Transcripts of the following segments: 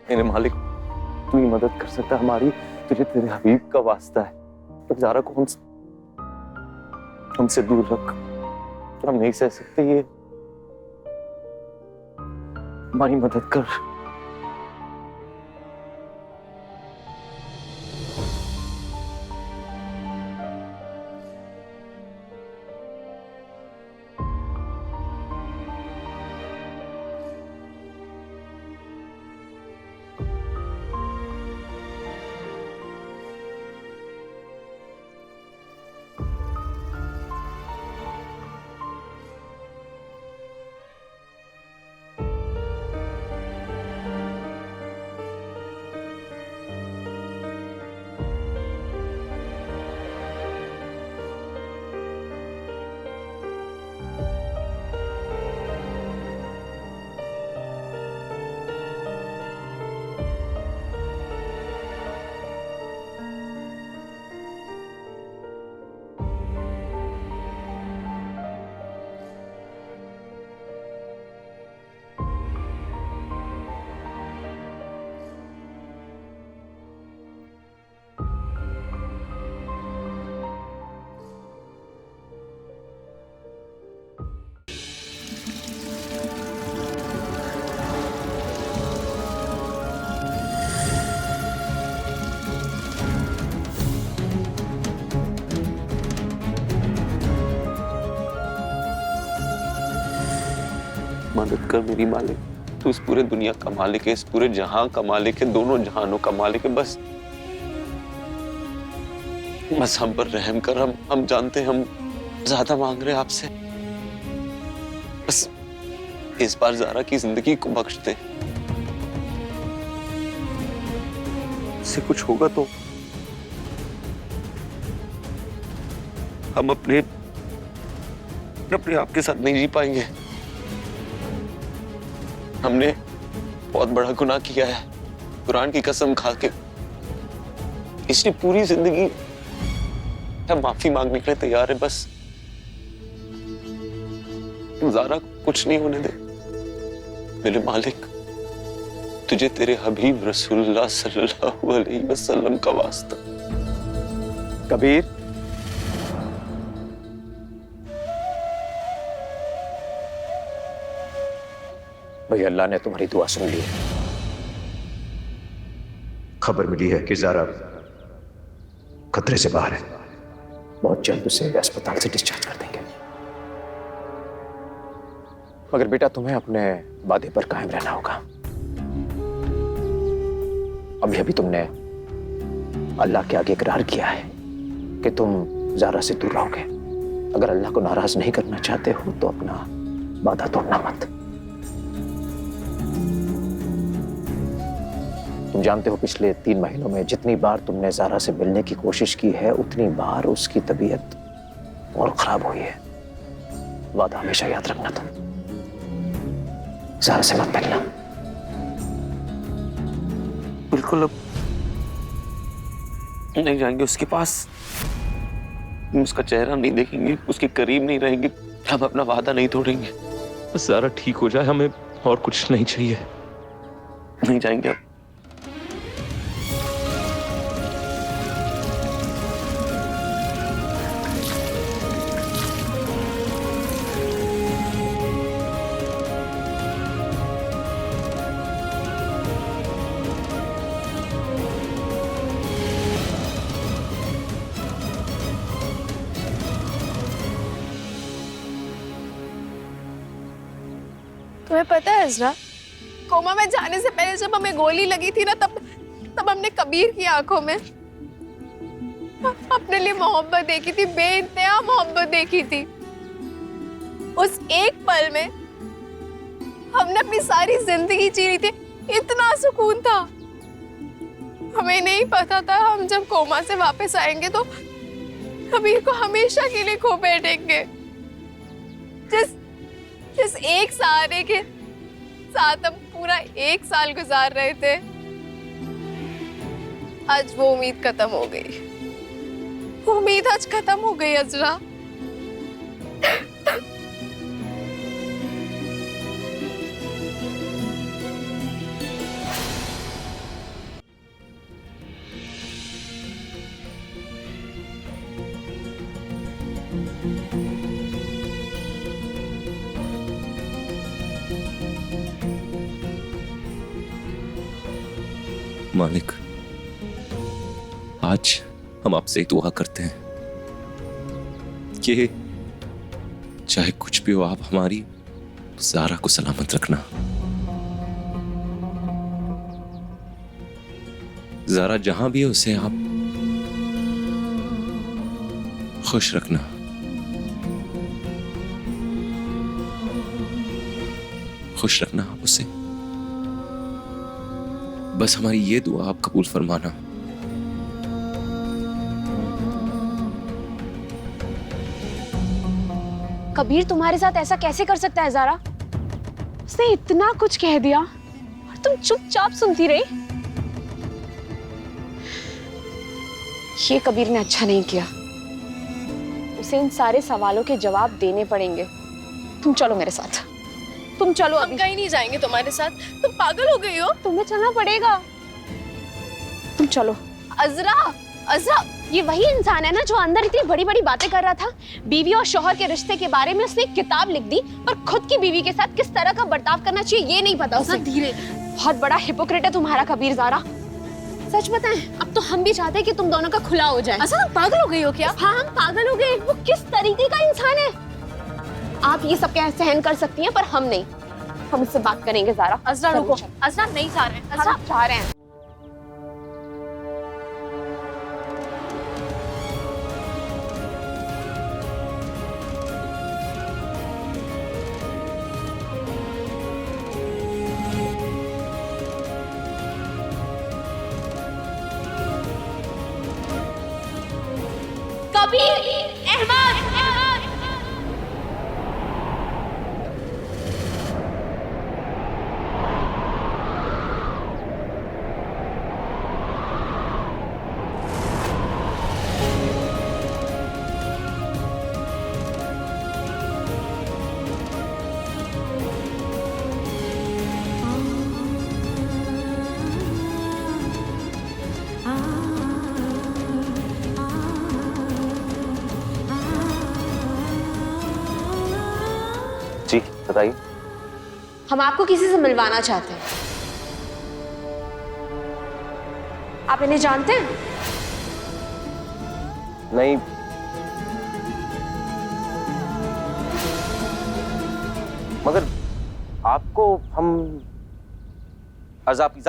मेरे मालिक, तू ही मदद कर सकता है हमारी। तुझे तेरे हबीब का वास्ता है, तो ज़ारा को हमसे दूर रख। हम नहीं सह सकते ये, हमारी मदद कर। मदद कर मेरी मालिक। तू इस पूरे दुनिया का मालिक है, इस पूरे जहां का मालिक है, दोनों जहानों का मालिक है। बस हम पर रहम कर। हम जानते हैं हम ज्यादा मांग रहे हैं आपसे। बस इस बार ज़ारा की जिंदगी को बख्श दे। इससे कुछ होगा तो हम अपने आप के साथ नहीं जी पाएंगे। हमने बहुत बड़ा गुनाह किया है, कुरान की कसम खा के। इसलिए पूरी जिंदगी हम माफी मांगने के लिए तैयार है। बस ज़ारा कुछ नहीं होने दे मेरे मालिक। तुझे तेरे हबीब रसूलुल्लाह सल्लल्लाहु अलैहि वसल्लम का वास्ता। कबीर, भाई अल्लाह ने तुम्हारी दुआ सुन ली है। खबर मिली है कि ज़ारा खतरे से बाहर है। बहुत जल्द उसे अस्पताल से डिस्चार्ज कर देंगे। मगर बेटा तुम्हें अपने वादे पर कायम रहना होगा। अभी अभी तुमने अल्लाह के आगे इकरार किया है कि तुम ज़ारा से दूर रहोगे। अगर अल्लाह को नाराज नहीं करना चाहते हो तो अपना वादा तोड़ना मत। तुम जानते हो पिछले 3 महीनों में जितनी बार तुमने ज़ारा से मिलने की कोशिश की है उतनी बार उसकी तबीयत और खराब हुई है। वादा हमेशा याद रखना तुम। ज़ारा से मत मिलना। बिल्कुल, अब नहीं जाएंगे उसके पास। उसका चेहरा नहीं देखेंगे, उसके करीब नहीं रहेंगे। हम अपना वादा नहीं तोड़ेंगे। बस ज़ारा ठीक हो जाए, हमें और कुछ नहीं चाहिए। नहीं जाएंगे अब। तुम्हें पता है इज़रा, कोमा में जाने से पहले जब हमें गोली लगी थी ना, तब हमने कबीर की आंखों में अपने लिए मोहब्बत देखी थी, बेइंतहा मोहब्बत देखी थी। उस एक पल में हमने अपनी सारी जिंदगी जी ली थी। इतना सुकून था। हमें नहीं पता था हम जब कोमा से वापस आएंगे तो कबीर को हमेशा के लिए खो बैठेंगे। जिस एक सहारे के साथ हम पूरा 1 साल गुजार रहे थे, आज वो उम्मीद खत्म हो गई। वो उम्मीद आज खत्म हो गई अज़रा। मालिक, आज हम आपसे ही दुआ करते हैं कि चाहे कुछ भी हो, आप हमारी ज़ारा को सलामत रखना। ज़ारा जहां भी है उसे आप खुश रखना। खुश रखना आप उसे। बस हमारी ये दुआ आप कबूल फरमाना। कबीर तुम्हारे साथ ऐसा कैसे कर सकता है ज़ारा? उसने इतना कुछ कह दिया और तुम चुपचाप सुनती रही। ये कबीर ने अच्छा नहीं किया। उसे इन सारे सवालों के जवाब देने पड़ेंगे। तुम चलो मेरे साथ। तुम चलो। हम कहीं नहीं जाएंगे तुम्हारे साथ। तुम पागल हो गई हो। तुम्हें चलना पड़ेगा। तुम चलो। अज़रा, अज़रा, ये वही इंसान है ना जो अंदर इतनी बड़ी बड़ी बातें कर रहा था। बीवी और शौहर के रिश्ते के बारे में उसने एक किताब लिख दी, पर खुद की बीवी के साथ किस तरह का बर्ताव करना चाहिए ये नहीं पता उसे। धीरे। बहुत बड़ा हिपोक्रेट है तुम्हारा कबीर ज़ारा। सच बताएं, अब तो हम भी चाहते हैं कि तुम दोनों का खुला हो जाए। अच्छा, तुम पागल हो गई हो क्या? हाँ, हम पागल हो गए। वो किस तरीके का इंसान है? आप ये सब क्या सहन कर सकती हैं, पर हम नहीं। हम इससे बात करेंगे ज़ारा। अज़रा रुको। अज़रा नहीं जा रहे हैं। अज़रा हम चाह रहे हैं। कबीर, अहमद, जी बताइए। हम आपको किसी से मिलवाना चाहते हैं। आप इन्हें जानते हैं? नहीं, मगर आपको हम जापी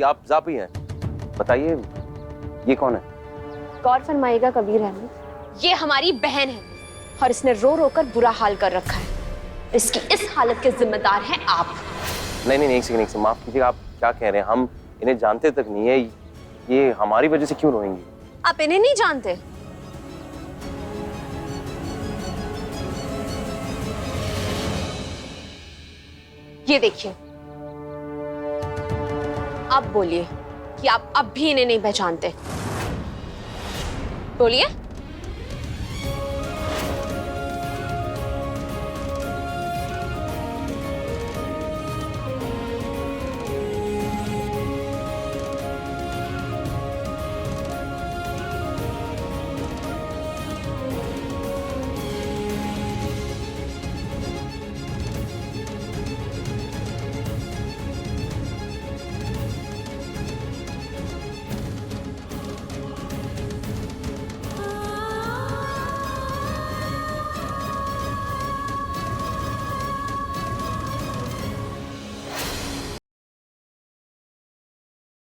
आप जापी हैं। बताइए ये कौन है? गौर फरमाइएगा कबीर अहमद, ये हमारी बहन है और इसने रो रो कर बुरा हाल कर रखा है। इसकी इस हालत के जिम्मेदार हैं आप। नहीं, एक सेकंड, माफ कीजिए, आप क्या कह रहे हैं? हम इन्हें जानते तक नहीं है। ये हमारी वजह से क्यों रोएंगी? आप इन्हें नहीं जानते? ये देखिए, अब बोलिए कि आप अब भी इन्हें नहीं पहचानते। बोलिए।